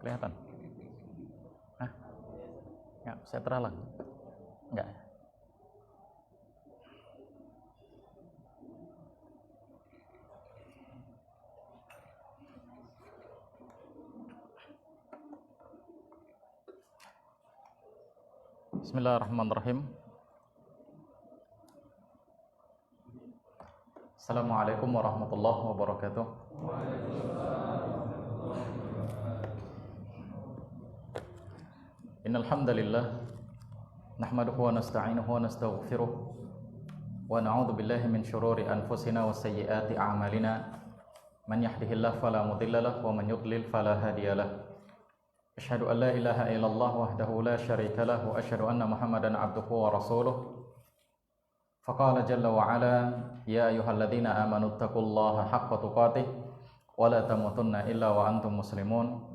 Kelihatan? Hah? Enggak, saya teralang. Enggak. Bismillahirrahmanirrahim. Assalamualaikum warahmatullahi wabarakatuh. Innal hamdalillah nahmaduhu wa nasta'inuhu wa nastaghfiruh wa na'udzu billahi min shururi anfusina wa sayyiati a'malina. Man yahdihillahu fala mudilla lahu wa man yudlil fala hadiyalah. Asyhadu an la ilaha illallah wahdahu la syarika lahu wa asyhadu anna Muhammadan abduhu wa rasuluh. Faqala jalla wa ala ya ayyuhalladzina amanu taqullaha haqqa tuqatih wa la tamutunna illa wa antum muslimun.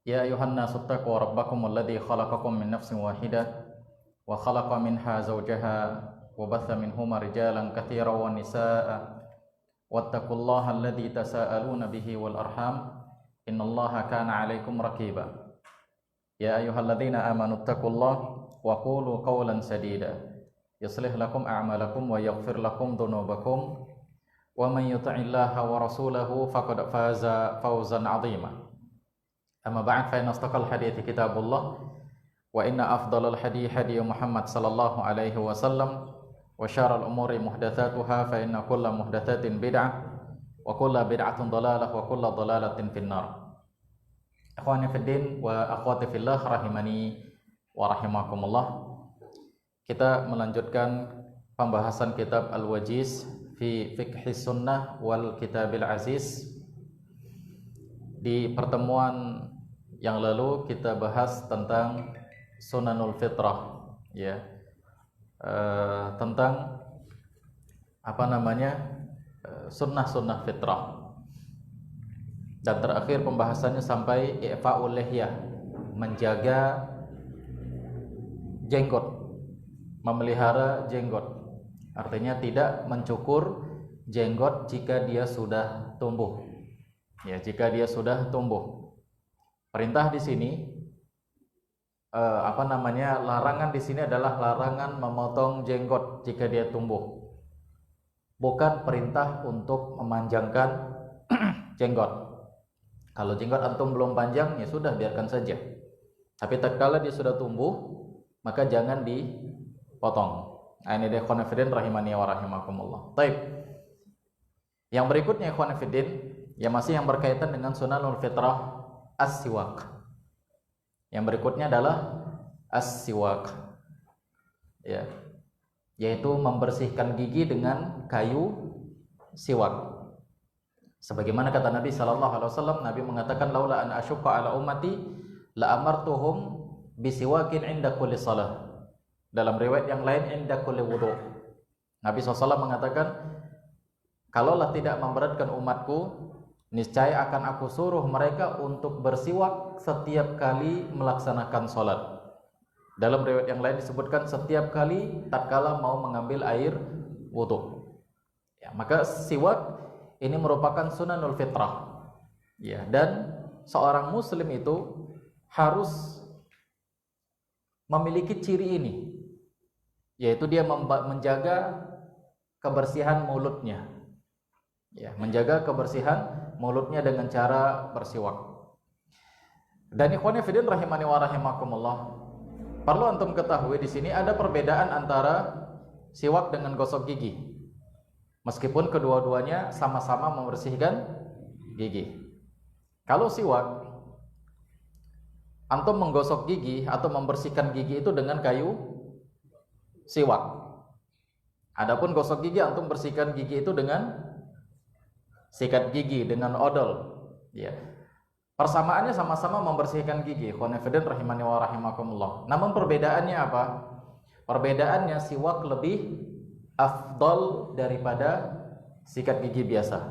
Ya ayuhan nasu taqu rabbakum alladhi khalaqakum min nafsin wahidah wa khalaqa minha zawjaha wa batha minhuma rijalan katsiran wa nisaa'a wattaqullaha alladhi tasaaluna bihi wal arham innallaha kana 'alaikum raqiba. Ya ayyuhalladzina amanu taqullaha wa qulu qawlan sadida yuslih lakum a'malakum wa yaghfir lakum dhunubakum wa man yuti'illaha wa rasulahu faqad faza fawzan 'azima. Amma ba'd, fa inna asdaqal hadithi kitabullah wa inna afdalal hadi hadi Muhammad sallallahu alaihi wasallam wa syarrul umuri muhdatsatuha fa inna kulla muhdatsatin bid'ah wa kulla bid'atin dhalalah wa kulla dhalalatin finnar. Ikhwani fid din wa akhwati fillah rahimani wa rahimakumullah. Kita melanjutkan pembahasan kitab Al-Wajiz fi Fiqhis Sunnah wal Kitabil Aziz. Di pertemuan yang lalu kita bahas tentang Sunanul Fitrah, ya, tentang sunnah-sunnah fitrah. Dan terakhir pembahasannya sampai i'fa'ul lihyah, menjaga jenggot, memelihara jenggot. Artinya tidak mencukur jenggot jika dia sudah tumbuh. Ya, jika dia sudah tumbuh. Perintah di sini larangan di sini adalah larangan memotong jenggot jika dia tumbuh. Bukan perintah untuk memanjangkan jenggot. Kalau jenggot antum belum panjang, ya sudah, biarkan saja. Tapi tatkala dia sudah tumbuh, maka jangan dipotong. Nah, ini deh ikhwan fillah rahimani wa rahimakumullah. Baik. Yang berikutnya ikhwan fillah, ya masih yang berkaitan dengan sunanul fitrah, as-siwak. Yang berikutnya adalah as-siwak, ya, yaitu membersihkan gigi dengan kayu siwak. Sebagaimana kata Nabi sallallahu alaihi wasallam, Nabi mengatakan laula an asyqa ala ummati la amartuhum bisiwakin inda kulli salah. Dalam riwayat yang lain inda kulli wudu. Nabi SAW mengatakan, kalaulah tidak memberatkan umatku, niscaya akan aku suruh mereka untuk bersiwak setiap kali melaksanakan sholat. Dalam riwayat yang lain disebutkan setiap kali tatkala mau mengambil air wudu. Ya, maka siwak ini merupakan sunanul fitrah. Ya, dan seorang muslim itu harus memiliki ciri ini, yaitu dia menjaga kebersihan mulutnya. Ya, menjaga kebersihan mulutnya dengan cara bersiwak. Dan ikhwani fillah rahimani wa rahimakumullah, perlu antum ketahui di sini ada perbedaan antara siwak dengan gosok gigi. Meskipun kedua-duanya sama-sama membersihkan gigi. Kalau siwak, antum menggosok gigi atau membersihkan gigi itu dengan kayu siwak. Adapun gosok gigi, antum bersihkan gigi itu dengan sikat gigi, dengan odol. Ya. Persamaannya sama-sama membersihkan gigi. Khonafidin rahimani wa rahimakumullah. Namun perbedaannya apa? Perbedaannya siwak lebih afdal daripada sikat gigi biasa.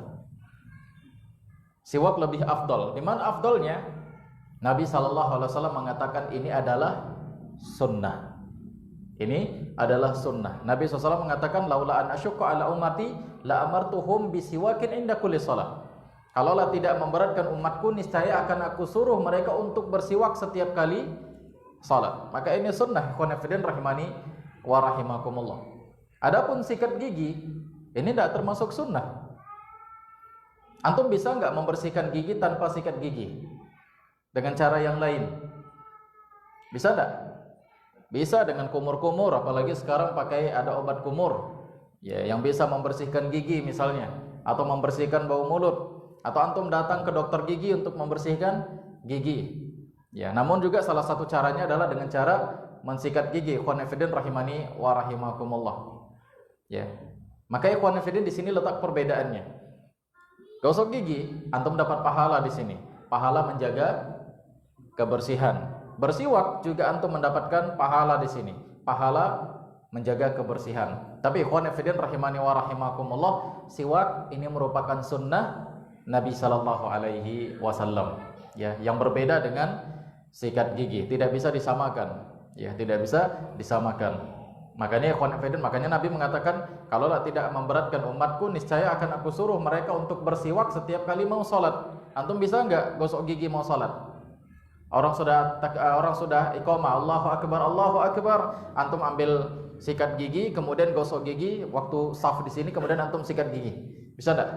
Siwak lebih afdal. Di mana afdalnya? Nabi SAW mengatakan ini adalah sunnah. Ini adalah sunnah. Nabi SAW mengatakan, laula an asyqa ala ummati la amartuhum bisiwakin inda kulli shalah. Kalaulah tidak memberatkan umatku, niscaya akan aku suruh mereka untuk bersiwak setiap kali salat. Maka ini sunnah, khonafidin rahimani wa rahimakumullah. Adapun sikat gigi, ini tidak termasuk sunnah. Antum bisa enggak membersihkan gigi tanpa sikat gigi? Dengan cara yang lain? Bisa enggak? Bisa dengan kumur-kumur, apalagi sekarang pakai ada obat kumur. Ya, yang bisa membersihkan gigi misalnya, atau membersihkan bau mulut, atau antum datang ke dokter gigi untuk membersihkan gigi. Ya, namun juga salah satu caranya adalah dengan cara mensikat gigi. Khonafidin rahimani wa rahimakumullah. Ya. Maka khonafidin di sini letak perbedaannya. Gosok gigi, antum dapat pahala di sini. Pahala menjaga kebersihan. Bersiwak juga antum mendapatkan pahala di sini. Pahala menjaga kebersihan. Tapi khonafidin rahimani wa rahimakumullah, siwak ini merupakan sunnah Nabi sallallahu alaihi wasallam. Ya, yang berbeda dengan sikat gigi, tidak bisa disamakan. Ya, tidak bisa disamakan. Makanya khonafidin, makanya Nabi mengatakan, kalaulah tidak memberatkan umatku, niscaya akan aku suruh mereka untuk bersiwak setiap kali mau salat. Antum bisa enggak gosok gigi mau salat? Orang sudah iqamah, Allahu akbar, antum ambil sikat gigi, kemudian gosok gigi waktu saf di sini, kemudian antum sikat gigi. Bisa enggak?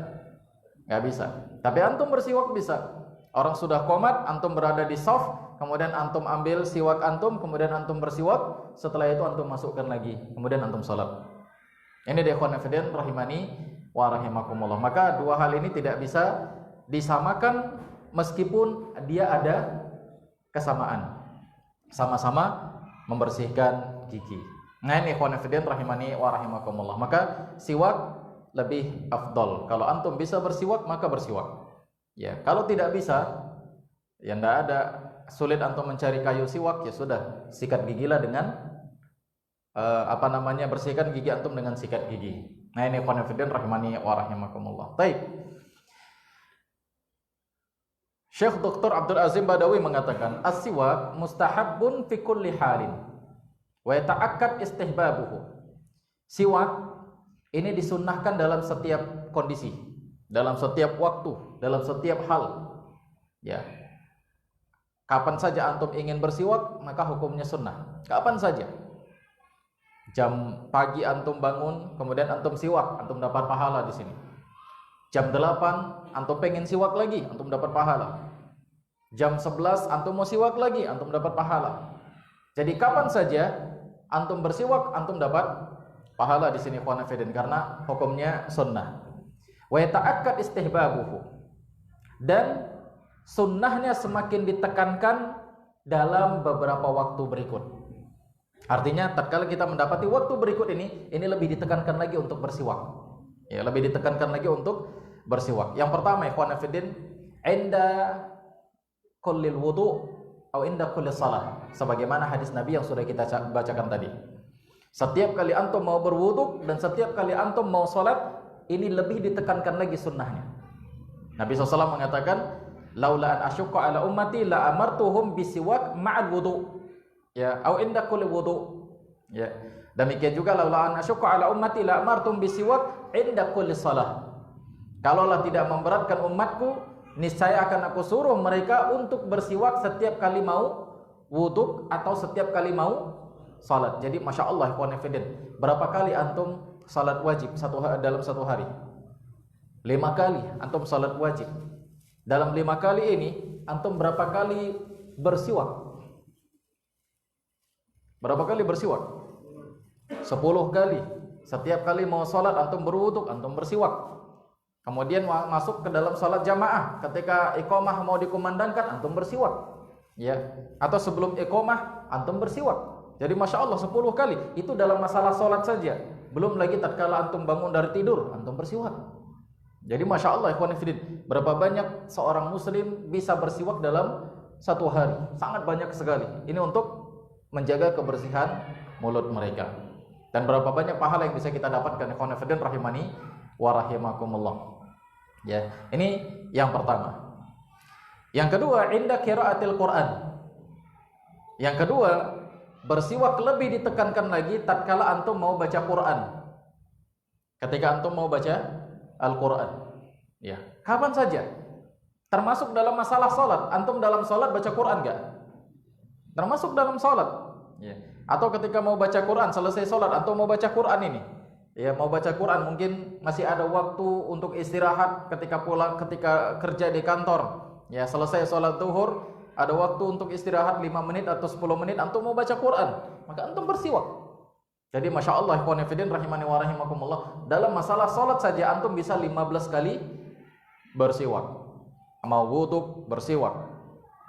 Enggak bisa. Tapi antum bersiwak bisa. Orang sudah qomat, antum berada di saf, kemudian antum ambil siwak antum, kemudian antum bersiwak, setelah itu antum masukkan lagi, kemudian antum salat. Ini dia khonafidin rahimani wa rahimakumullah. Maka dua hal ini tidak bisa disamakan meskipun dia ada kesamaan. Sama-sama membersihkan gigi. Nah, ini khonafidin rahimani wa rahimakumullah. Maka siwak lebih afdal. Kalau antum bisa bersiwak, maka bersiwak. Ya, kalau tidak bisa, ya tidak ada, sulit antum mencari kayu siwak, ya sudah, sikat gigilah dengan bersihkan gigi antum dengan sikat gigi. Nah, ini khonafidin rahimani wa rahimakumullah. Baik. Syekh Dr. Abdul Azim Badawi mengatakan, as-siwak mustahabbun fi kulli halin wa yata'akkad istihbabuhu. Siwak ini disunnahkan dalam setiap kondisi, dalam setiap waktu, dalam setiap hal. Ya. Kapan saja antum ingin bersiwak, maka hukumnya sunnah. Kapan saja. Jam pagi antum bangun, kemudian antum siwak, antum dapat pahala di sini. Jam 8 antum pengen siwak lagi, antum dapat pahala. Jam 11 antum mau siwak lagi, antum dapat pahala. Jadi kapan saja antum bersiwak, antum dapat pahala di sini khonafidin, karena hukumnya sunnah. Wa yata'akkad istihbabuhu. Dan sunnahnya semakin ditekankan dalam beberapa waktu berikut. Artinya tatkala kita mendapati waktu berikut ini lebih ditekankan lagi untuk bersiwak. Ya, lebih ditekankan lagi untuk bersiwak. Yang pertama, ikhwan fillah, inda kullil wudu atau inda kulli salat. Sebagaimana hadis Nabi yang sudah kita bacakan tadi. Setiap kali antum mau berwudu dan setiap kali antum mau salat, ini lebih ditekankan lagi sunnahnya. Nabi SAW mengatakan, laula an asyqa ala ummati la amartuhum bisiwak ma'al wudu. Ya, au inda kulli wudu. Ya. Demikian juga laula an asyqa ala ummati la amartum bisiwak inda kulli salah. Kalaulah tidak memberatkan umatku, niscaya akan aku suruh mereka untuk bersiwak setiap kali mau wudu atau setiap kali mau salat. Jadi masya Allah, khonafidin, berapa kali antum salat wajib dalam satu hari? 5 kali antum salat wajib. Dalam 5 kali ini antum berapa kali bersiwak? Berapa kali bersiwak? 10 kali. Setiap kali mau salat antum berwudu, antum bersiwak. Kemudian masuk ke dalam salat jamaah, ketika iqamah mau dikumandangkan antum bersiwak. Ya, atau sebelum iqamah antum bersiwak. Jadi Masya Allah 10 kali. Itu dalam masalah sholat saja. Belum lagi tatkala antum bangun dari tidur, antum bersiwak. Jadi Masya Allah ikhwan fillah, berapa banyak seorang muslim bisa bersiwak dalam satu hari? Sangat banyak sekali. Ini untuk menjaga kebersihan mulut mereka. Dan berapa banyak pahala yang bisa kita dapatkan ikhwan fillah rahimani wa rahimakumullah. Ya, ini yang pertama. Yang kedua, inda qiraatil Quran. Yang kedua, bersiwak lebih ditekankan lagi tatkala antum mau baca Quran. Ketika antum mau baca Al-Quran, ya, kapan saja, termasuk dalam masalah sholat. Antum dalam sholat baca Quran enggak? Termasuk dalam sholat, ya. Atau ketika mau baca Quran, selesai sholat, antum mau baca Quran ini, ya, mau baca Quran, mungkin masih ada waktu untuk istirahat ketika pulang, ketika kerja di kantor, ya, selesai sholat zuhur, ada waktu untuk istirahat 5 menit atau 10 menit, antum mau baca Quran, maka antum bersiwak. Jadi Masya Allah ikhwan fillah rahimani wa rahimakumullah, dalam masalah sholat saja antum bisa 15 kali bersiwak. Mau wudhu bersiwak,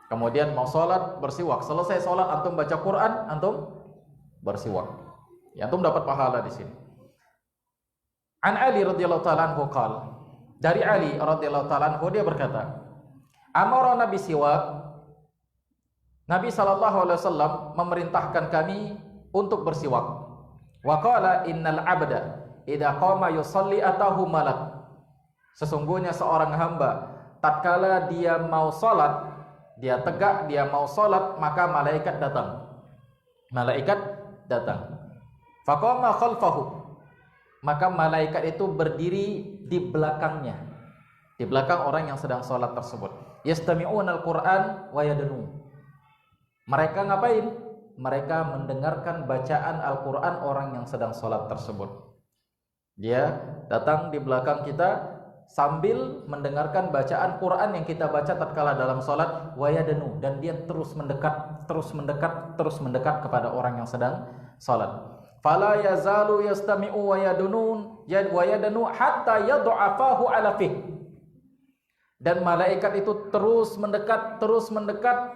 kemudian mau sholat bersiwak, selesai sholat antum baca Quran, antum bersiwak, ya, antum dapat pahala di sini. An Ali radhiyallahu ta'ala anhu qala, dari Ali radhiyallahu ta'ala anhu dia berkata, amarana bisiwak, Nabi SAW memerintahkan kami untuk bersiwak. Wa qala innal abda idza qama yusalli atahu malak. Sesungguhnya seorang hamba tatkala dia mau salat, dia tegak, dia mau salat, maka malaikat datang. Malaikat datang. Faqama khalfahu. Maka malaikat itu berdiri di belakangnya. Di belakang orang yang sedang salat tersebut. Yastami'unal Qur'an wa yadnun. Mereka ngapain? Mereka mendengarkan bacaan Al-Quran orang yang sedang sholat tersebut. Dia datang di belakang kita sambil mendengarkan bacaan Quran yang kita baca tatkala dalam sholat, wayadanu, dan dia terus mendekat, terus mendekat, terus mendekat kepada orang yang sedang sholat. Fala yazalu yastami'u wayadunun wayadanu hatta yad'afahu ala fih. Dan malaikat itu terus mendekat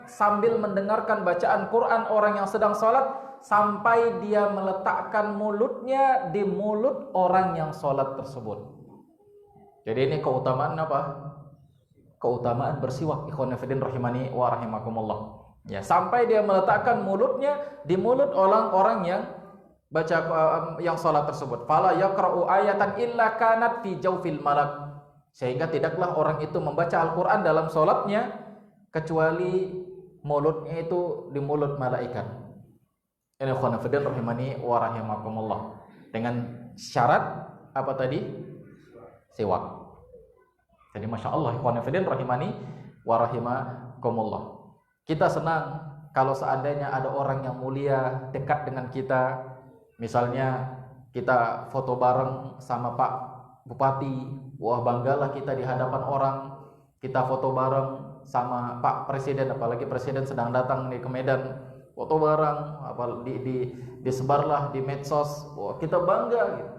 sambil mendengarkan bacaan Quran orang yang sedang sholat sampai dia meletakkan mulutnya di mulut orang yang sholat tersebut. Jadi ini keutamaan apa? Keutamaan bersiwak ikhwan fillah rahimani wa rahimakumullah. Ya, sampai dia meletakkan mulutnya di mulut orang-orang yang baca yang sholat tersebut. Fala yaqra'u ayatan illa kanat fi jawfil malak. Sehingga tidaklah orang itu membaca Al-Quran dalam sholatnya kecuali mulutnya itu di mulut malaikat. Ini ikhwan fillah rahimani wa rahimakumullah. Dengan syarat apa tadi? Siwak. Jadi Masya Allah ikhwan fillah rahimani wa rahimakumullah. Kita senang kalau seandainya ada orang yang mulia dekat dengan kita. Misalnya kita foto bareng sama Pak Bupati, wah banggalah kita di hadapan orang. Kita foto bareng sama Pak Presiden, apalagi Presiden sedang datang nih ke Medan, foto bareng, disebarlah di medsos, wah kita bangga gitu.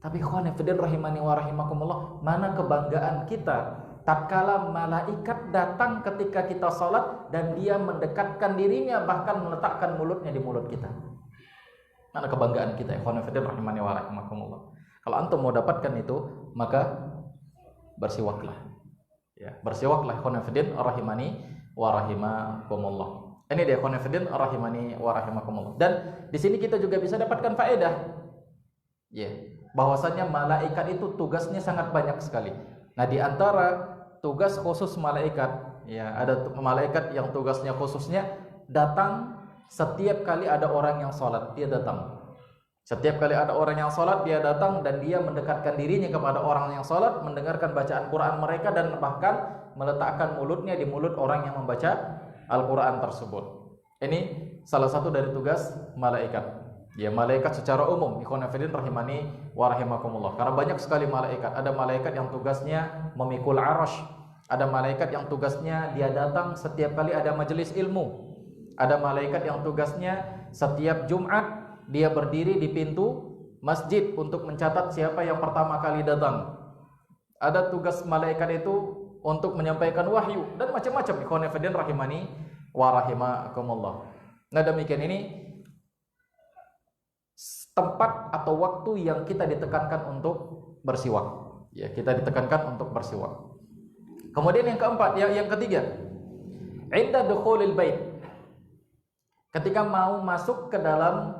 Tapi ikhwan fillah rahimani wa rahimakumullah, mana kebanggaan kita tatkala malaikat datang ketika kita sholat dan dia mendekatkan dirinya, bahkan meletakkan mulutnya di mulut kita. Mana kebanggaan kita ikhwan fillah rahimani wa rahimakumullah. Kalau antum mau dapatkan itu, maka bersiwaklah. Ya, bersiwaklah ikhwan fillah rahimani wa rahimakumullah. Ini dia ikhwan fillah rahimani wa rahimakumullah. Dan di sini kita juga bisa dapatkan faedah. Ya, bahwasanya malaikat itu tugasnya sangat banyak sekali. Nah, di antara tugas khusus malaikat, ya, ada malaikat yang tugasnya khususnya datang setiap kali ada orang yang sholat, dia datang. Setiap kali ada orang yang sholat, dia datang dan dia mendekatkan dirinya kepada orang yang sholat, mendengarkan bacaan Quran mereka dan bahkan meletakkan mulutnya di mulut orang yang membaca Al-Quran tersebut. Ini salah satu dari tugas malaikat. Ya, malaikat secara umum, ikhwan fillah rahimani wa rahimakumullah. Karena banyak sekali malaikat. Ada malaikat yang tugasnya memikul arasy. Ada malaikat yang tugasnya dia datang setiap kali ada majelis ilmu. Ada malaikat yang tugasnya setiap Jumat dia berdiri di pintu masjid untuk mencatat siapa yang pertama kali datang. Ada tugas malaikat itu untuk menyampaikan wahyu dan macam-macam ikhwan fillah rahimani wa rahimakumullah. Nah, demikian ini tempat atau waktu yang kita ditekankan untuk bersiwak. Ya, kita ditekankan untuk bersiwak. Kemudian yang keempat, yang ketiga, inda dukhulil bait. Ketika mau masuk ke dalam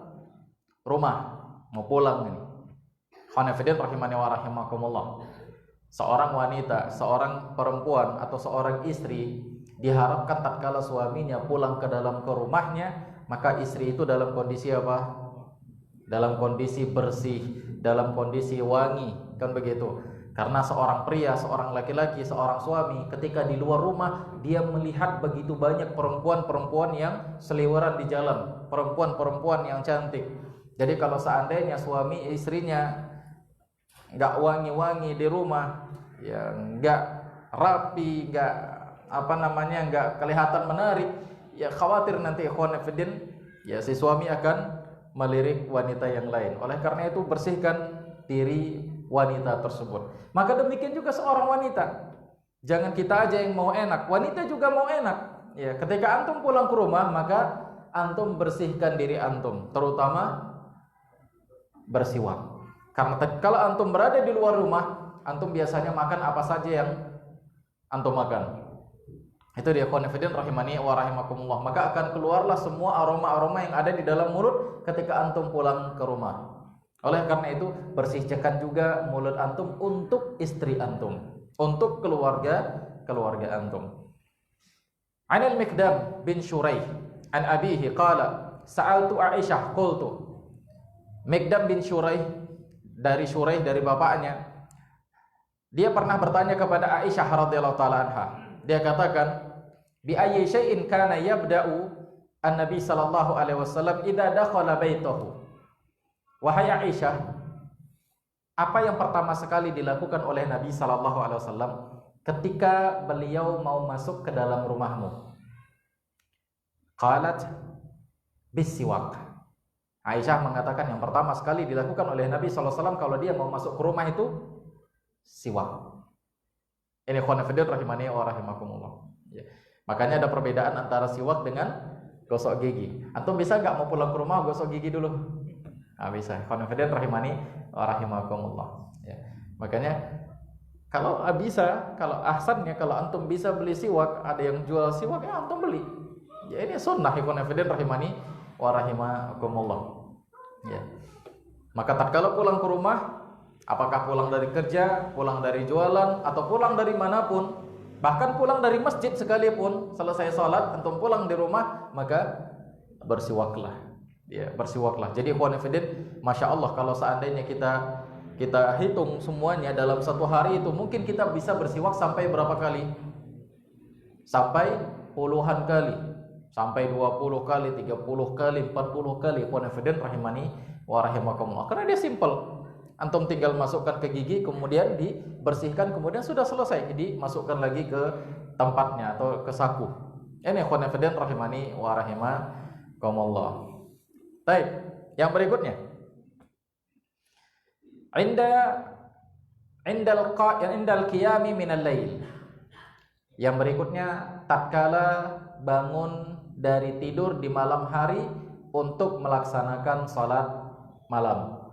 rumah, mau pulang ini. Khonafidin rahimani wa rahimakumullah. Seorang wanita, seorang perempuan atau seorang istri diharapkan tatkala suaminya pulang ke rumahnya, maka istri itu dalam kondisi apa? Dalam kondisi bersih, dalam kondisi wangi, kan begitu. Karena seorang pria, seorang laki-laki, seorang suami ketika di luar rumah dia melihat begitu banyak perempuan-perempuan yang seliweran di jalan, perempuan-perempuan yang cantik. Jadi kalau seandainya suami istrinya nggak wangi-wangi di rumah, ya nggak rapi, nggak kelihatan menarik, ya khawatir nanti ikhwan fillah, ya si suami akan melirik wanita yang lain. Oleh karena itu bersihkan diri wanita tersebut. Maka demikian juga seorang wanita. Jangan kita aja yang mau enak, wanita juga mau enak. Ya, ketika antum pulang ke rumah, maka antum bersihkan diri antum, terutama bersiwak. Karena kalau antum berada di luar rumah, antum biasanya makan apa saja yang antum makan. Itu dia khonafidin rahimani wa rahimakumullah. Maka akan keluarlah semua aroma-aroma yang ada di dalam mulut ketika antum pulang ke rumah. Oleh karena itu bersihkan juga mulut antum untuk istri antum, untuk keluarga antum. Anil Mikdam bin Shuraih an abihi qala sa'altu Aisyah qultu. Mikdam bin Shuraih dari bapaknya, dia pernah bertanya kepada Aisyah radhiyallahu taala anha. Dia katakan, bi ayyi syai'in kana yabda'u an-nabi sallallahu alaihi wasallam idza dakhala baitahu. Wahai Aisyah, apa yang pertama sekali dilakukan oleh Nabi sallallahu alaihi wasallam ketika beliau mau masuk ke dalam rumahmu? Qalat bisiwak. Aisyah mengatakan yang pertama sekali dilakukan oleh Nabi sallallahu alaihi wasallam kalau dia mau masuk ke rumah itu siwak. Ini khonafidin rahimani wa rahimakumullah. Ya. Makanya ada perbedaan antara siwak dengan gosok gigi. Antum bisa nggak mau pulang ke rumah gosok gigi dulu? Bisa. Khonafidin rahimani wa rahimakumullah. Ya. Makanya kalau bisa, kalau ahsannya kalau antum bisa beli siwak, ada yang jual siwak, ya antum beli. Ya ini sunnah khonafidin rahimani wa rahimakumullah. Ya. Maka tatkala pulang ke rumah, apakah pulang dari kerja, pulang dari jualan, atau pulang dari manapun, bahkan pulang dari masjid sekalipun, selesai sholat, antum pulang di rumah, maka bersiwaklah. Ya, bersiwaklah. Jadi khonafidin, masya Allah, kalau seandainya kita hitung semuanya dalam satu hari itu, mungkin kita bisa bersiwak sampai berapa kali? Sampai puluhan kali, sampai 20 kali, 30 kali, 40 kali. Khonafidin rahimani wa rahimakumullah. Karena dia simple. Antum tinggal masukkan ke gigi, kemudian dibersihkan, kemudian sudah selesai, dimasukkan lagi ke tempatnya atau ke saku. Ini khonafidin rahimani wa rahimakumullah. Baik, yang berikutnya. Indal qiyami minal lail. Yang berikutnya tatkala bangun dari tidur di malam hari untuk melaksanakan salat malam.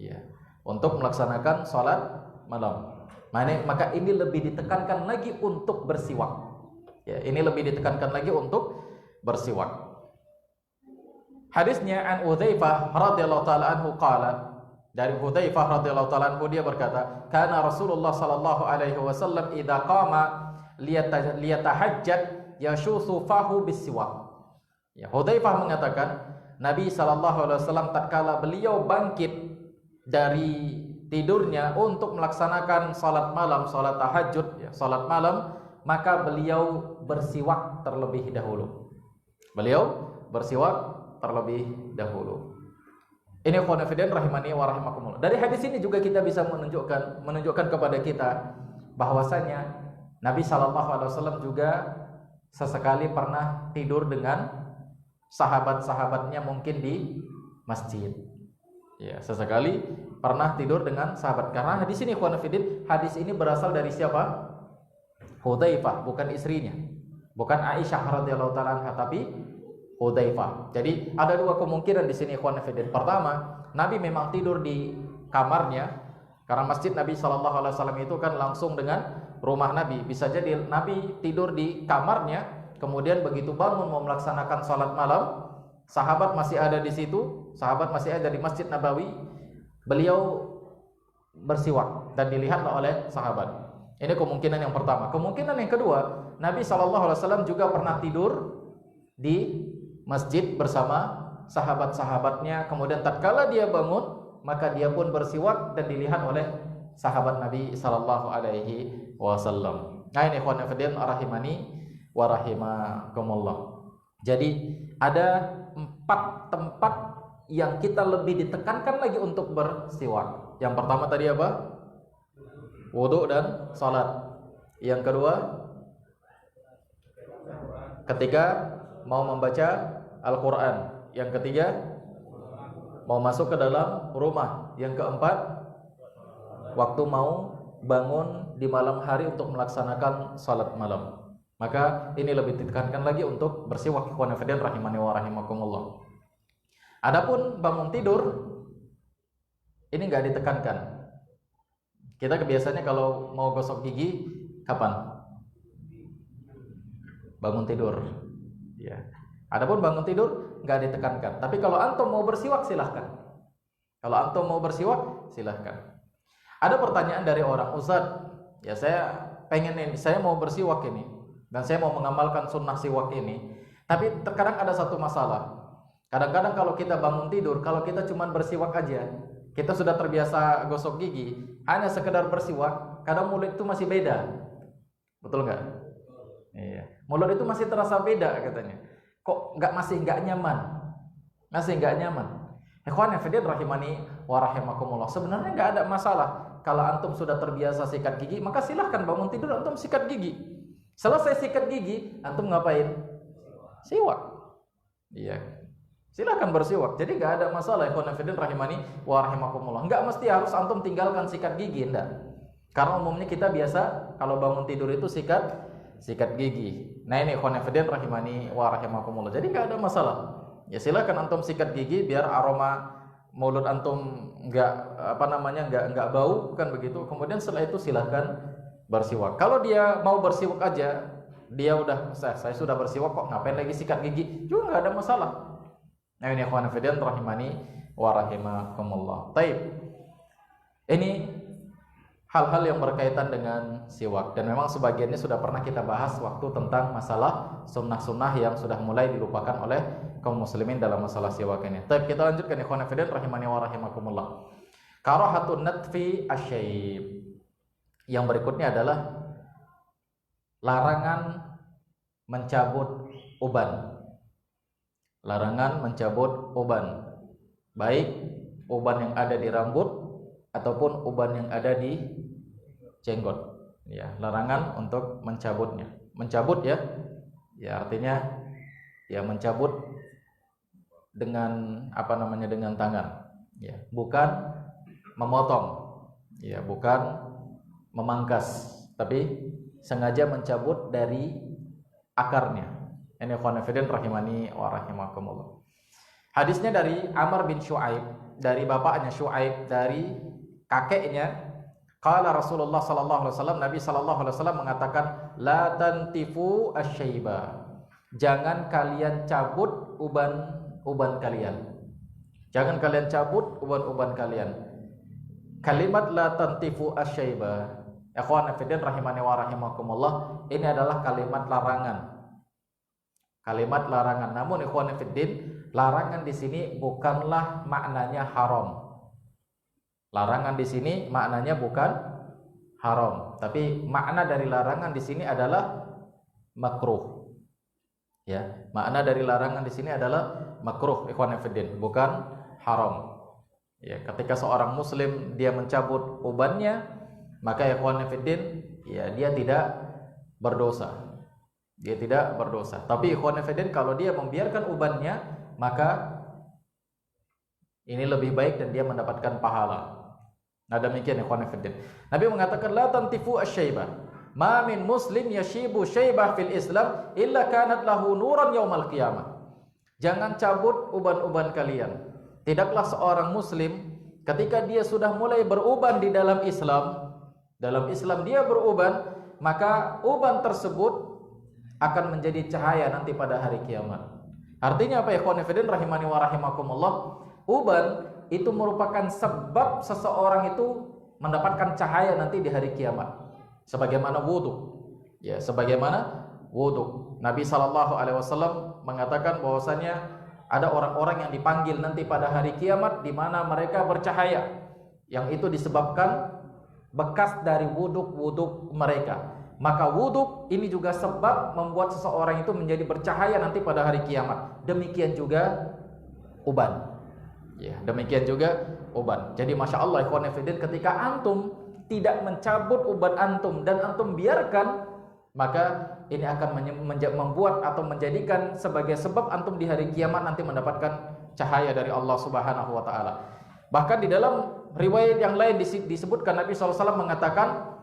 Ya, untuk melaksanakan salat malam. Maka ini lebih ditekankan lagi untuk bersiwak. Ya, ini lebih ditekankan lagi untuk bersiwak. Hadisnya an Hudzaifah radhiyallahu taala anhu qala, dari Hudzaifah radhiyallahu taala anhu dia berkata, kana Rasulullah sallallahu alaihi wasallam idza qama liyatahajjat yashusu fahu bisiwak. Ya, Hudzaifah mengatakan Nabi sallallahu alaihi wasallam tatkala beliau bangkit dari tidurnya untuk melaksanakan salat malam, salat tahajud, ya, salat malam, maka beliau bersiwak terlebih dahulu. Beliau bersiwak terlebih dahulu. Ini khonafidin rahimani wa rahimakumullah. Dari hadis ini juga kita bisa menunjukkan kepada kita bahwasanya Nabi sallallahu alaihi wasallam juga sesekali pernah tidur dengan sahabat-sahabatnya mungkin di masjid. Ya, sesekali pernah tidur dengan sahabat. Karena hadis ini khonafidin, hadis ini berasal dari siapa? Hudzaifah, bukan istrinya. Bukan Aisyah radhiyallahu taala anha, tapi Hudzaifah. Jadi ada dua kemungkinan di sini ikhwan fillah. Pertama, Nabi memang tidur di kamarnya karena masjid Nabi Shallallahu Alaihi Wasallam itu kan langsung dengan rumah Nabi. Bisa jadi Nabi tidur di kamarnya, kemudian begitu bangun mau melaksanakan sholat malam, sahabat masih ada di situ, sahabat masih ada di Masjid Nabawi, beliau bersiwak dan dilihatlah oleh sahabat. Ini kemungkinan yang pertama. Kemungkinan yang kedua, Nabi SAW juga pernah tidur di masjid bersama sahabat-sahabatnya. Kemudian tatkala dia bangun, maka dia pun bersiwak dan dilihat oleh sahabat Nabi SAW. Nah ini ikhwan fillah rahimani wa rahimakumullah. Jadi ada 4 tempat yang kita lebih ditekankan lagi untuk bersiwak. Yang pertama tadi apa? Wudu dan salat. Yang kedua, ketika mau membaca Al-Quran. Yang ketiga, mau masuk ke dalam rumah. Yang keempat, waktu mau bangun di malam hari untuk melaksanakan salat malam. Maka ini lebih ditekankan lagi untuk bersiwak ikhwan fillah rahimani wa rahimakumullah. Adapun bangun tidur ini enggak ditekankan. Kita kebiasaannya kalau mau gosok gigi kapan? Bangun tidur. Ya. Adapun bangun tidur enggak ditekankan. Tapi kalau antum mau bersiwak silahkan. Kalau antum mau bersiwak silahkan. Ada pertanyaan dari orang, Ustaz, ya saya pengen ini, saya mau bersiwak ini dan saya mau mengamalkan sunnah siwak ini. Tapi terkadang ada satu masalah. Kadang-kadang kalau kita bangun tidur, kalau kita cuma bersiwak aja, kita sudah terbiasa gosok gigi, hanya sekedar bersiwak, kadang mulut itu masih beda. Betul nggak? Iya. Mulut itu masih terasa beda katanya. Kok masih nggak nyaman? Masih nggak nyaman. Ikhwan fillah rahimani wa rahimakumullah. Sebenarnya nggak ada masalah. Kalau antum sudah terbiasa sikat gigi, maka silahkan bangun tidur antum sikat gigi. Selesai sikat gigi, antum ngapain? Siwak. Iya. Silakan bersiwak. Jadi nggak ada masalah ikhwan fillah rahimani wa rahimakumullah. Nggak mesti harus antum tinggalkan sikat gigi, enggak. Karena umumnya kita biasa kalau bangun tidur itu sikat gigi. Nah ini ikhwan fillah rahimani wa rahimakumullah. Jadi nggak ada masalah. Ya silakan antum sikat gigi biar aroma mulut antum nggak bau kan begitu. Kemudian setelah itu silakan bersiwak. Kalau dia mau bersiwak aja, dia udah saya sudah bersiwak kok ngapain lagi sikat gigi? Juga nggak ada masalah. Nah ini ikhwan fillah rahimani wa rahimakumullah. Taib. Ini hal-hal yang berkaitan dengan siwak dan memang sebagiannya sudah pernah kita bahas waktu tentang masalah sunnah-sunnah yang sudah mulai dilupakan oleh kaum muslimin dalam masalah siwak ini. Taib, kita lanjutkan ikhwan fillah rahimani wa rahimakumullah. Karahatun natfi asyaib. Yang berikutnya adalah larangan mencabut uban. Larangan mencabut uban, baik uban yang ada di rambut ataupun uban yang ada di jenggot. Ya, larangan untuk mencabutnya. Mencabut ya artinya ya mencabut dengan dengan tangan. Ya, bukan memotong. Ya, bukan memangkas, tapi sengaja mencabut dari akarnya. Ini ikhwan fillah rahimani wa rahimakumullah. Hadisnya dari Amr bin Syu'aib, dari bapaknya Syu'aib, dari kakeknya. Qala Rasulullah sallallahu alaihi wasallam, Nabi sallallahu alaihi wasallam mengatakan, la tantifu asyaiba. Jangan kalian cabut uban kalian. Jangan kalian cabut uban kalian. Kalimat la tantifu asyaiba, ikhwan fillah rahimani wa rahimakumullah, ini adalah kalimat larangan. Kalimat larangan. Namun ikhwan fillah, larangan di sini bukanlah maknanya haram. Larangan di sini maknanya bukan haram, tapi makna dari larangan di sini adalah makruh. Ya, makna dari larangan di sini adalah makruh ikhwan fillah, bukan haram. Ya, ketika seorang muslim dia mencabut ubannya, maka ikhwan fillah ya dia tidak berdosa. Dia tidak berdosa. Tapi ikhwan fillah kalau dia membiarkan ubannya, maka ini lebih baik dan dia mendapatkan pahala. Nah demikian ikhwan fillah. Nabi mengatakan la tantifu asy-syaibah. Ma min muslim yashibu syaibah fil Islam illa kanat lahu nuran yaumal qiyamah. Jangan cabut uban-uban kalian. Tidaklah seorang muslim ketika dia sudah mulai beruban di dalam Islam dia beruban, maka uban tersebut akan menjadi cahaya nanti pada hari kiamat. Artinya apa ya, ikhwan fillah rahimani wa rahimakumullah? Uban itu merupakan sebab seseorang itu mendapatkan cahaya nanti di hari kiamat. Sebagaimana wudu. Ya, sebagaimana wudu. Nabi SAW mengatakan bahwasanya ada orang-orang yang dipanggil nanti pada hari kiamat di mana mereka bercahaya. Yang itu disebabkan bekas dari wudu mereka. Maka wudu ini juga sebab membuat seseorang itu menjadi bercahaya nanti pada hari kiamat. Demikian juga uban. Ya, demikian juga uban. Jadi masya Allah, ikhwan fillah, ketika antum tidak mencabut uban antum dan antum biarkan, maka ini akan membuat atau menjadikan sebagai sebab antum di hari kiamat nanti mendapatkan cahaya dari Allah Subhanahu wa taala. Bahkan di dalam riwayat yang lain disebutkan Nabi SAW mengatakan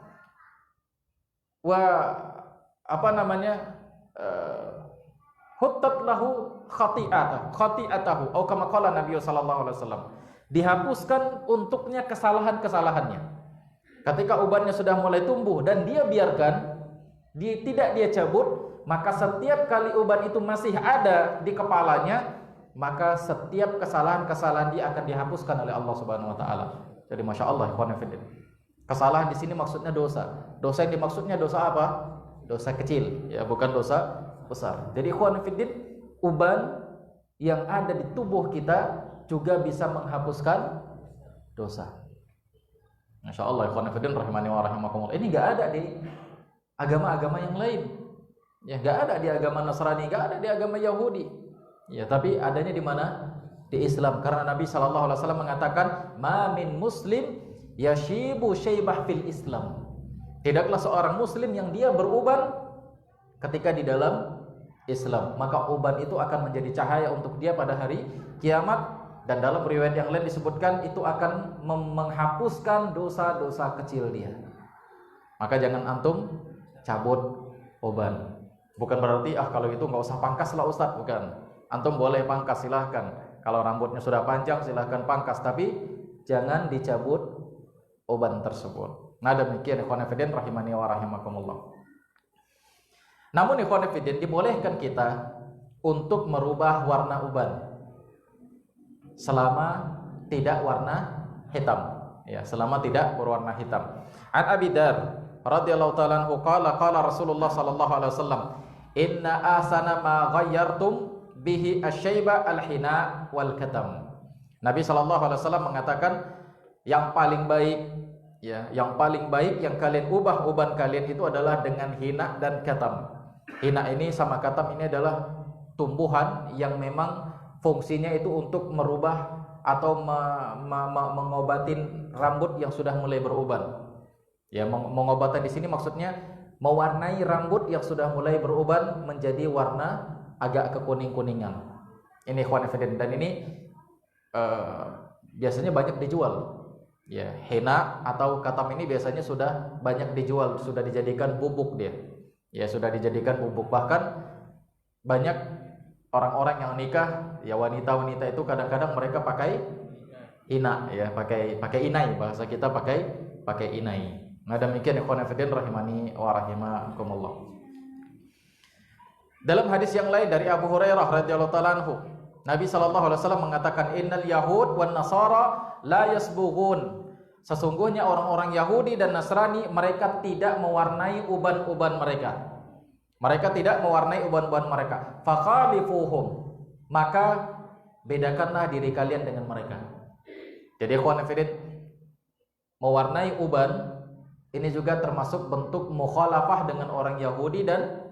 huttat lahu khati'atahu atau kama qala Nabi sallallahu alaihi wasallam, dihapuskan untuknya kesalahan-kesalahannya. Ketika ubannya sudah mulai tumbuh dan dia biarkan, tidak dia cabut, maka setiap kali uban itu masih ada di kepalanya, maka setiap kesalahan-kesalahan dia akan dihapuskan oleh Allah Subhanahu wa taala. Jadi masya Allah, ikhwan fillah, kesalahan di sini maksudnya dosa. Dosa yang dimaksudnya dosa apa? Dosa kecil, ya, bukan dosa besar. Jadi ikhwan fillah, uban yang ada di tubuh kita juga bisa menghapuskan dosa. Masya Allah, ikhwan fillah rahimani wa rahimakumullah. Ini enggak ada di agama-agama yang lain. Ya, enggak ada di agama Nasrani, enggak ada di agama Yahudi. Ya, tapi adanya di mana? Di Islam. Karena Nabi sallallahu alaihi wasallam mengatakan, "Ma min muslim yashibu syaibah fil Islam." Tidaklah seorang muslim yang dia beruban ketika di dalam Islam, maka uban itu akan menjadi cahaya untuk dia pada hari kiamat. Dan dalam riwayat yang lain disebutkan itu akan menghapuskan dosa-dosa kecil dia. Maka jangan antum cabut uban. Bukan berarti kalau itu nggak usah pangkas lah Ustaz, bukan. Antum boleh pangkas, silahkan. Kalau rambutnya sudah panjang silahkan pangkas, tapi jangan dicabut uban tersebut. Nah, demikian ikhwan fillah rahimani wa rahimakumullah. Namun ikhwan fillah, dibolehkan kita untuk merubah warna uban selama tidak warna hitam, ya, selama tidak berwarna hitam. An Abi Dar radhiyallahu ta'ala anhu qala Rasulullah sallallahu alaihi wasallam, "Inna ahsana ma ghayyartum bihi asyaiba al-hina wal katam." Nabi sallallahu alaihi wasallam mengatakan, yang paling baik, ya, yang paling baik yang kalian ubah uban kalian itu adalah dengan hina dan katam. Hina ini sama katam ini adalah tumbuhan yang memang fungsinya itu untuk merubah atau mengobatin rambut yang sudah mulai beruban. Ya, mengobatan di sini maksudnya mewarnai rambut yang sudah mulai beruban menjadi warna agak kekuning-kuningan. Ini ikhwan fillah, dan ini biasanya banyak dijual. Ya, henna atau katam ini biasanya sudah banyak dijual, sudah dijadikan bubuk dia. Ya, sudah dijadikan bubuk. Bahkan banyak orang-orang yang nikah, ya, wanita-wanita itu kadang-kadang mereka pakai ina, ya, pakai inai, bahasa kita pakai inai. Nah, demikian ikhwan fillah rahimani wa rahimakumullah. Dalam hadis yang lain dari Abu Hurairah radhiyallahu ta'ala anhu, Nabi sallallahu alaihi wasallam mengatakan, "Innal yahud wan nasara la yasbughun." Sesungguhnya orang-orang Yahudi dan Nasrani mereka tidak mewarnai uban-uban mereka. Mereka tidak mewarnai uban-uban mereka. Fakhalifuhum. Maka bedakanlah diri kalian dengan mereka. Jadi ikhwan fillah, mewarnai uban ini juga termasuk bentuk mukhalafah dengan orang Yahudi dan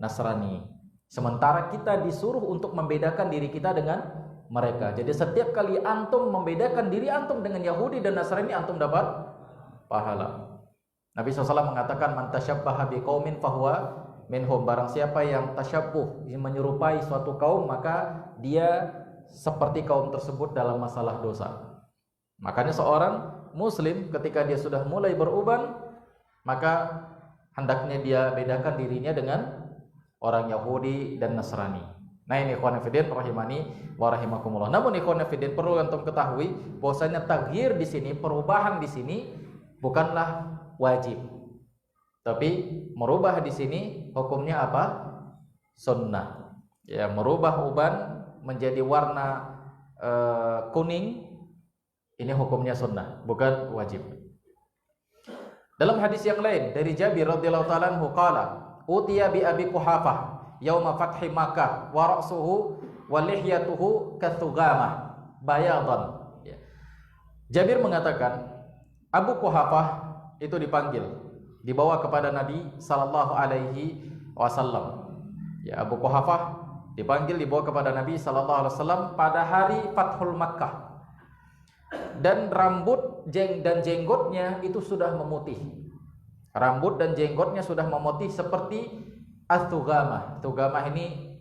Nasrani. Sementara kita disuruh untuk membedakan diri kita dengan mereka. Jadi setiap kali antum membedakan diri antum dengan Yahudi dan Nasrani, antum dapat pahala. Nabi SAW mengatakan, "Man tasyabbaha biqaumin fahuwa minhum." Barang siapa yang tasyabbuh, menyerupai suatu kaum, maka dia seperti kaum tersebut dalam masalah dosa. Makanya seorang muslim ketika dia sudah mulai beruban, maka hendaknya dia bedakan dirinya dengan orang Yahudi dan Nasrani. Nah ini ikhwan fillah rahimani wa rahimakumullah. Namun ikhwan fillah perlu antum ketahui bahwasanya taghyir di sini, perubahan di sini bukanlah wajib. Tapi merubah di sini hukumnya apa? Sunnah. Ya, merubah uban menjadi warna kuning ini hukumnya sunnah, bukan wajib. Dalam hadis yang lain dari Jabir radhiyallahu ta'ala anhu qala, "Utiya bi Abi Quhafah yauma fathi Makkah wa ra'suhu wa lihyatuhu kathugamah bayadan." Ya. Jabir mengatakan Abu Quhafah itu dibawa kepada Nabi sallallahu alaihi wasallam. Ya, Abu Quhafah dibawa kepada Nabi sallallahu alaihi wasallam pada hari Fathul Makkah. Dan rambut dan jenggotnya itu sudah memutih. Rambut dan jenggotnya sudah memutih seperti as-thugamah. Thugamah ini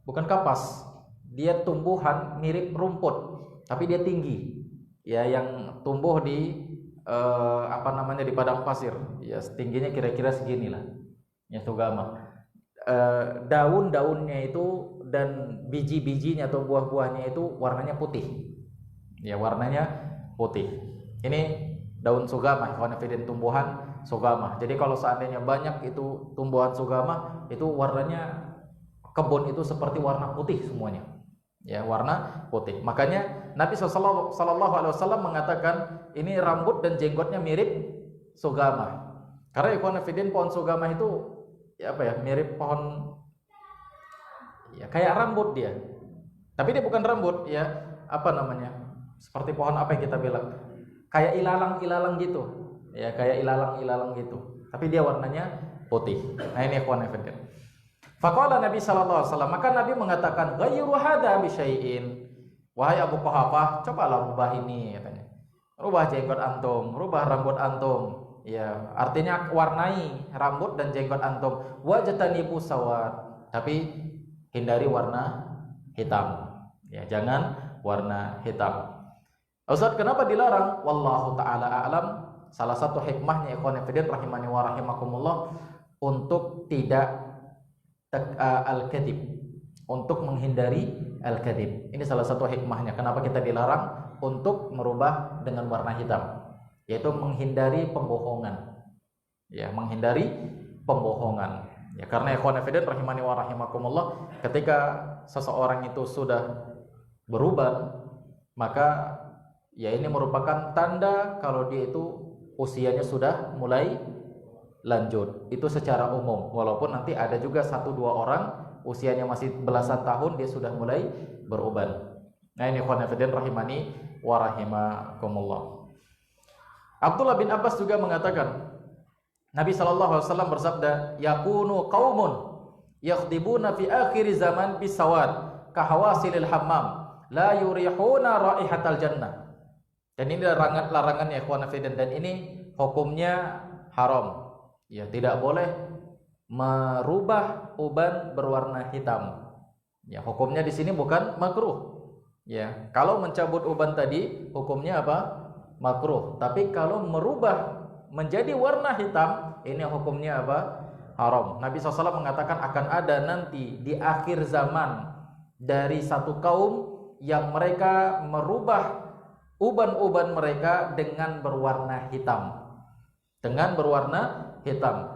bukan kapas. Dia tumbuhan mirip rumput, tapi dia tinggi. Ya, yang tumbuh di di padang pasir. Ya, tingginya kira-kira seginilah. Ya, thugamah. Daun-daunnya itu dan biji-bijinya atau buah-buahnya itu warnanya putih. Ya, warnanya putih. Ini daun sugamah, tumbuhan sugamah. Jadi kalau seandainya banyak itu tumbuhan sugamah, itu warnanya kebun itu seperti warna putih semuanya. Ya, warna putih. Makanya Nabi sallallahu alaihi wasallam mengatakan ini rambut dan jenggotnya mirip sugamah. Karena pohon sugamah itu mirip pohon, ya kayak rambut dia, tapi dia bukan rambut, ya seperti pohon apa yang kita bilang, kayak ilalang gitu, ya kayak ilalang gitu, tapi dia warnanya putih. Nah ini ikhwan fillah. Faqala Nabi sallallahu alaihi wasallam, maka Nabi mengatakan ghayru hadza bi syai'in, wahai Abu Quhafah, cobalah rubah ini, katanya, rubah jenggot antum, rubah rambut antum. Ya, artinya warnai rambut dan jenggot antum. Wajtanibu sawad, tapi hindari warna hitam. Ya, jangan warna hitam. Ustaz, kenapa dilarang? Wallahu taala a'lam. Salah satu hikmahnya ikhwan fillah rahimani wa rahimakumullah untuk tidak al-kadhib, untuk menghindari al-kadhib. Ini salah satu hikmahnya kenapa kita dilarang untuk merubah dengan warna hitam, yaitu menghindari pembohongan. Ya, menghindari pembohongan. Ya, karena ikhwan fillah rahimani wa rahimakumullah, ketika seseorang itu sudah berubah, maka ya ini merupakan tanda kalau dia itu usianya sudah mulai lanjut. Itu secara umum. Walaupun nanti ada juga 1-2 orang usianya masih belasan tahun dia sudah mulai beruban. Nah ini ikhwan fillah rahimani wa rahimakumullah. Abdullah bin Abbas juga mengatakan, Nabi sallallahu alaihi wasallam bersabda, yakunu qaumun yakhdibuna fi akhir zaman bisawad kahawasilil hammam la yurihuna raihatal jannah. Dan ini larangan ya ikhwan fillah, dan ini hukumnya haram. Ya, tidak boleh merubah uban berwarna hitam. Ya, hukumnya di sini bukan makruh. Ya, kalau mencabut uban tadi hukumnya apa? Makruh. Tapi kalau merubah menjadi warna hitam, ini hukumnya apa? Haram. Nabi SAW mengatakan akan ada nanti di akhir zaman dari satu kaum yang mereka merubah uban-uban mereka dengan berwarna hitam. Dengan berwarna hitam.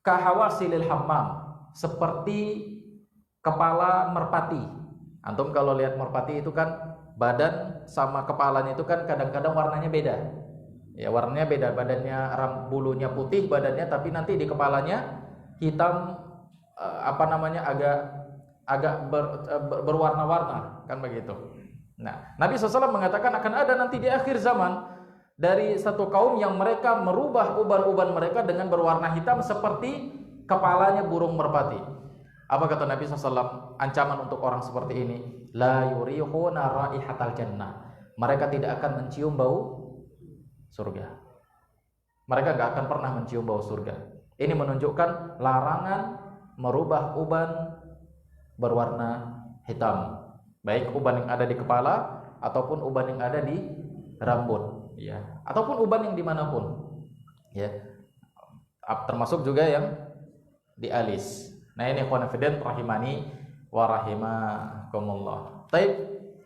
Kahawasilil hammam, seperti kepala merpati. Antum kalau lihat merpati itu kan badan sama kepalanya itu kan kadang-kadang warnanya beda. Ya, warnanya beda, badannya bulunya putih badannya, tapi nanti di kepalanya hitam, agak berwarna-warna, kan begitu. Nah, Nabi SAW mengatakan akan ada nanti di akhir zaman dari satu kaum yang mereka merubah uban-uban mereka dengan berwarna hitam seperti kepalanya burung merpati. Apa kata Nabi SAW? Ancaman untuk orang seperti ini, la yurihuna raihatal jannah. Mereka tidak akan mencium bau surga. Mereka gak akan pernah mencium bau surga. Ini menunjukkan larangan merubah uban berwarna hitam, baik uban yang ada di kepala ataupun uban yang ada di rambut, ya, ataupun uban yang dimanapun, ya, termasuk juga yang di alis. Nah ini ikhwan fillah rahimani wa rahimakumullah. Taib,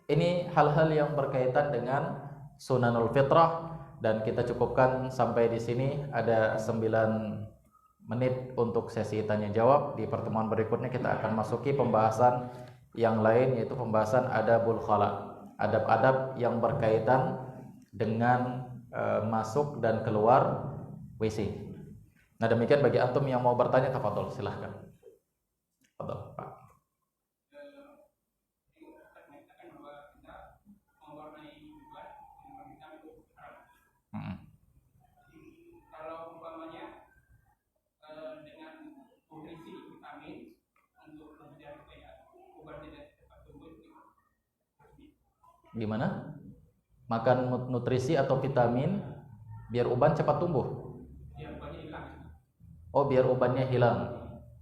ini hal-hal yang berkaitan dengan sunanul fitrah, dan kita cukupkan sampai di sini. Ada 9 menit untuk sesi tanya jawab. Di pertemuan berikutnya kita akan masuki pembahasan yang lain, yaitu pembahasan adabul khala, adab-adab yang berkaitan dengan masuk dan keluar WC. Nah demikian, bagi antum yang mau bertanya, tafadhol, silahkan. Tafadhol, Pak. Kalau umpamanya dengan nutrisi vitamin untuk menjadi obat tidak cepat tumbuh, Gimana? Makan nutrisi atau vitamin biar uban cepat tumbuh? biar ubannya hilang. Oh, biar ubannya hilang.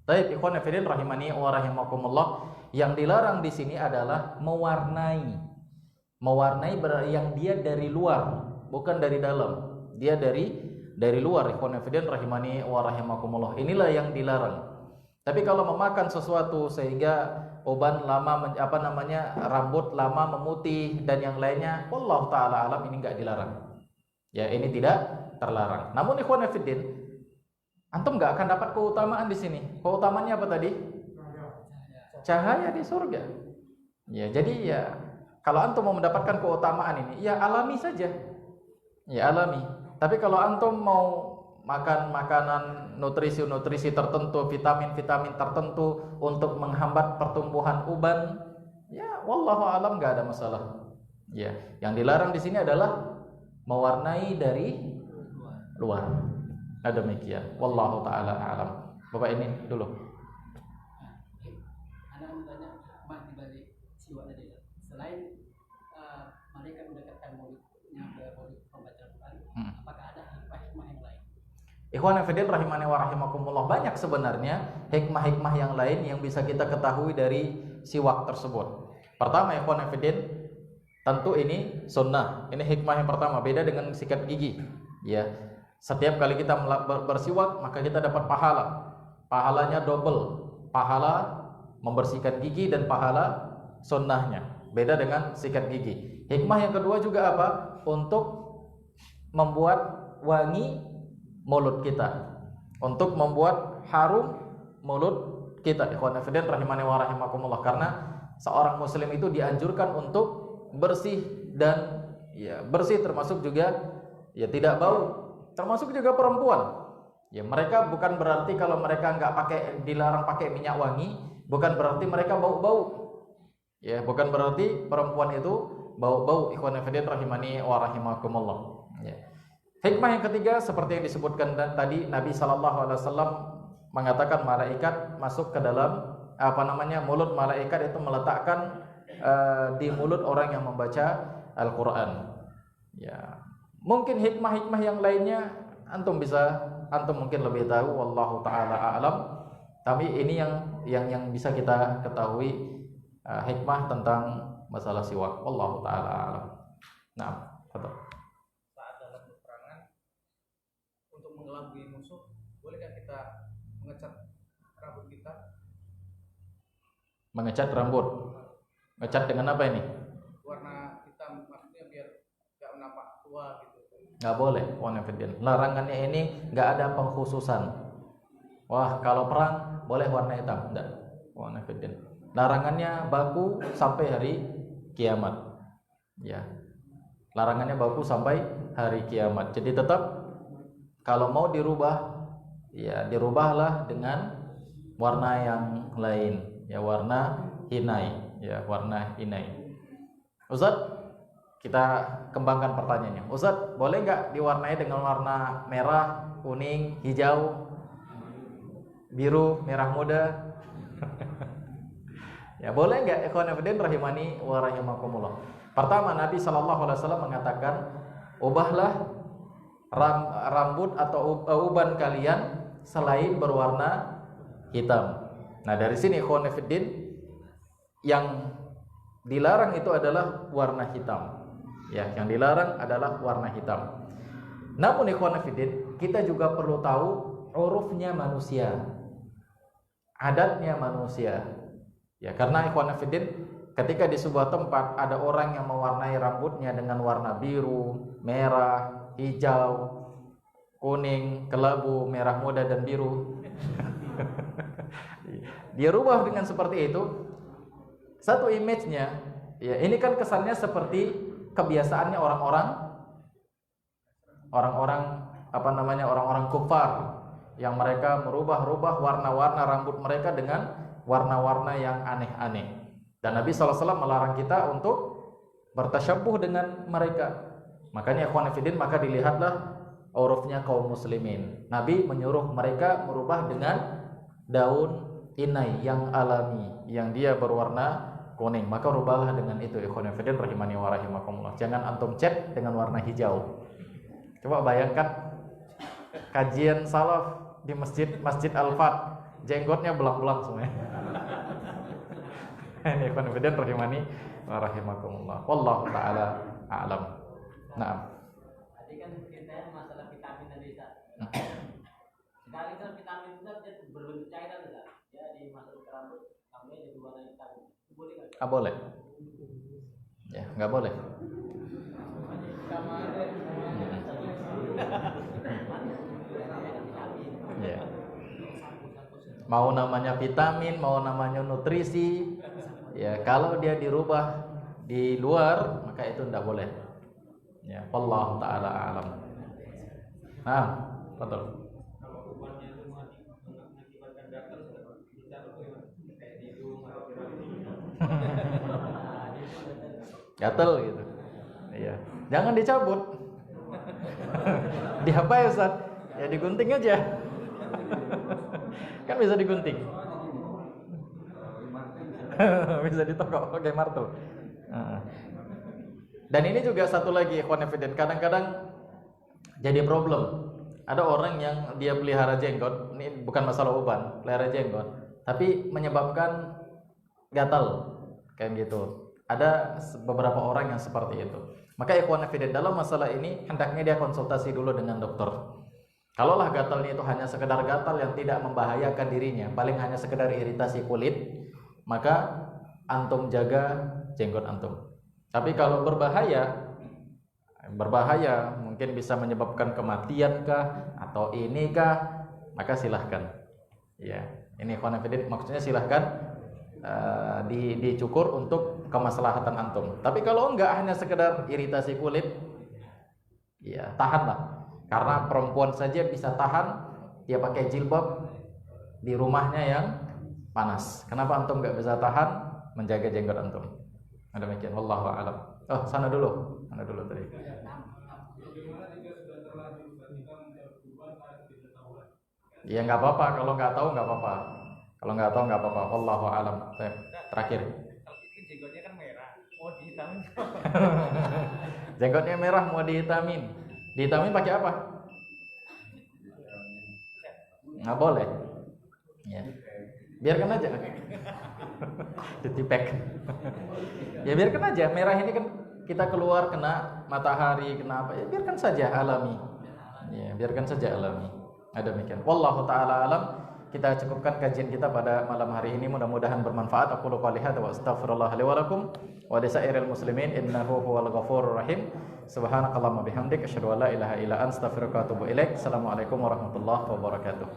Baik, ikhwan fillah rahimani wa rahimakumullah. Yang dilarang di sini adalah mewarnai. Mewarnai yang dia dari luar, bukan dari dalam. Dia dari luar, ikhwan fillah rahimani wa rahimakumullah. Inilah yang dilarang. Tapi kalau memakan sesuatu sehingga uban lama rambut lama memutih dan yang lainnya, wallahu taala alam, ini enggak dilarang. Ya, ini tidak terlarang. Namun ikhwan fillah, antum enggak akan dapat keutamaan di sini. Keutamaannya apa tadi? Cahaya di surga. Ya, jadi ya kalau antum mau mendapatkan keutamaan ini, ya alami saja. Ya, alami. Tapi kalau antum mau makan makanan nutrisi tertentu, vitamin tertentu untuk menghambat pertumbuhan uban, ya wallahu alam enggak ada masalah. Ya, yang dilarang di sini adalah mewarnai dari luar. Nah demikian, wallahu taala alam. Bapak ini dulu. Anak bertanya, Mas, di balik siwak tadi, selain mereka mendekatkan mulutnya ke mulut pembaca Al-Quran, apakah ada hikmah-hikmah yang lain? Ikhwan fillah rahimani wa rahimakumullah, banyak sebenarnya hikmah-hikmah yang lain yang bisa kita ketahui dari siwak tersebut. Pertama, ikhwan fillah, tentu ini sunnah. Ini hikmah yang pertama, beda dengan sikat gigi. Ya, setiap kali kita bersiwak maka kita dapat pahala. Pahalanya double. Pahala membersihkan gigi dan pahala sunnahnya. Beda dengan sikat gigi. Hikmah yang kedua juga apa? Untuk membuat wangi mulut kita, untuk membuat harum mulut kita. Ikhwan fillah rahimani wa rahimakumullah, karena seorang muslim itu dianjurkan untuk bersih, dan ya bersih termasuk juga ya tidak bau, termasuk juga perempuan. Ya mereka bukan berarti kalau mereka dilarang pakai minyak wangi, bukan berarti mereka bau-bau. Ya, bukan berarti perempuan itu bau-bau. Ikhwan fillah rahimani wa rahimakumullah. Ya. Hikmah yang ketiga seperti yang disebutkan tadi, Nabi SAW mengatakan malaikat masuk ke dalam mulut malaikat itu meletakkan di mulut orang yang membaca Al-Quran. Ya, mungkin hikmah-hikmah yang lainnya antum mungkin lebih tahu, wallahu taala a'lam. Tapi ini yang bisa kita ketahui, hikmah tentang masalah siwak, wallahu taala a'lam. Nah, betul. Mengelabui musuh, bolehkah kita mengecat rambut kita? Mengecat rambut. Ngecat dengan apa ini? Warna hitam, maksudnya biar gak nampak tua gitu. Nggak boleh, larangannya ini nggak ada pengkhususan. Wah, kalau perang boleh warna hitam, enggak. Larangannya baku sampai hari kiamat. Ya, larangannya baku sampai hari kiamat. Jadi tetap kalau mau dirubah, ya dirubahlah dengan warna yang lain, ya warna hinai, ya warna hinai. Ustaz, kita kembangkan pertanyaannya. Ustaz, boleh nggak diwarnai dengan warna merah, kuning, hijau, biru, merah muda? Ya boleh nggak? Ikhwan fillah rahimani wa rahimakumullah. Pertama, Nabi SAW mengatakan, ubahlah rambut atau uban kalian selain berwarna hitam. Nah dari sini ikhwan fillah, yang dilarang itu adalah warna hitam. Ya, yang dilarang adalah warna hitam. Namun ikhwan fillah, kita juga perlu tahu urufnya manusia. adatnya manusia. Ya, karena ikhwan fillah, ketika di sebuah tempat ada orang yang mewarnai rambutnya dengan warna biru, merah, hijau, kuning, kelabu, merah muda dan biru. Dia rubah dengan seperti itu. Satu image-nya, ya ini kan kesannya seperti kebiasaannya orang-orang kufar yang mereka merubah-rubah warna-warna rambut mereka dengan warna-warna yang aneh-aneh. Dan Nabi SAW melarang kita untuk bertasyabuh dengan mereka. Makanya ikhwan fillah, maka dilihatlah urufnya kaum muslimin. Nabi menyuruh mereka merubah dengan daun inai yang alami, yang dia berwarna kuning. Maka rubahlah dengan itu, ikhwan fillah rahimani wa rahimakumullah. Jangan antum cat dengan warna hijau. Coba bayangkan kajian salaf di Masjid Al-Fat, jenggotnya belang-belang semuanya. Ini ikhwan fillah rahimani wa rahimakumullah. Wallahu taala a'lam. Naam. Tadi kan ceritanya masalah vitamin tadi, Ustaz. Sekali kan vitamin itu berbentuk cairan, Ustaz. Ya dimasuk ke rambut sampai jadi warna hitam. Boleh kan? Ah, boleh. Ya, nggak boleh. Ya. Mau namanya vitamin, mau namanya nutrisi, ya kalau dia dirubah di luar maka itu tidak boleh. Ya, wallahu taala alam. Nah, betul. Gatel gitu. Iya. Jangan dicabut. Diapa ya Ustaz? Ya digunting aja. Kan bisa digunting. Bisa ditokok pakai martel. Dan ini juga satu lagi ikhwan fillah, kadang-kadang jadi problem. Ada orang yang dia pelihara jenggot, ini bukan masalah uban, pelihara jenggot, tapi menyebabkan gatal kayak gitu. Ada beberapa orang yang seperti itu. Maka ikhwan fillah, dalam masalah ini hendaknya dia konsultasi dulu dengan dokter. Kalaulah gatalnya itu hanya sekedar gatal yang tidak membahayakan dirinya, paling hanya sekedar iritasi kulit, maka antum jaga jenggot antum. Tapi kalau berbahaya, mungkin bisa menyebabkan kematian kah atau ini kah, maka silahkan. Ya, ini ikhwan fillah, maksudnya silahkan dicukur untuk kemaslahatan antum. Tapi kalau enggak, hanya sekedar iritasi kulit, ya tahanlah. Karena perempuan saja bisa tahan, dia pakai jilbab di rumahnya yang panas. Kenapa antum enggak bisa tahan menjaga jenggot antum? Demikian, wallahu a'lam. Oh, sana dulu tadi. Ya nggak apa-apa, kalau nggak tahu nggak apa-apa. Kalau nggak tahu nggak apa-apa. Wallahu a'lam. Terakhir. Jenggotnya kan merah, mau dihitamin. Jenggotnya merah mau dihitamin. Dihitamin pakai apa? Nggak boleh. Ya. Biarkan aja. Ditipek. Ya biarkan aja, merah ini kan kita keluar kena matahari, kena apa, ya biarkan saja alami. Ya, biarkan saja alami. Ada demikian. Wallahu taala alam. Kita cukupkan kajian kita pada malam hari ini, mudah-mudahan bermanfaat. Aku qouli hadza wa astaghfirullah li wa lakum wa li sa'iril muslimin innahu huwal ghafurur rahim. Subhanakallahumma bihamdik asyhadu an la ilaha illa anta astaghfiruka wa atubu ilaik. Assalamualaikum warahmatullahi wabarakatuh.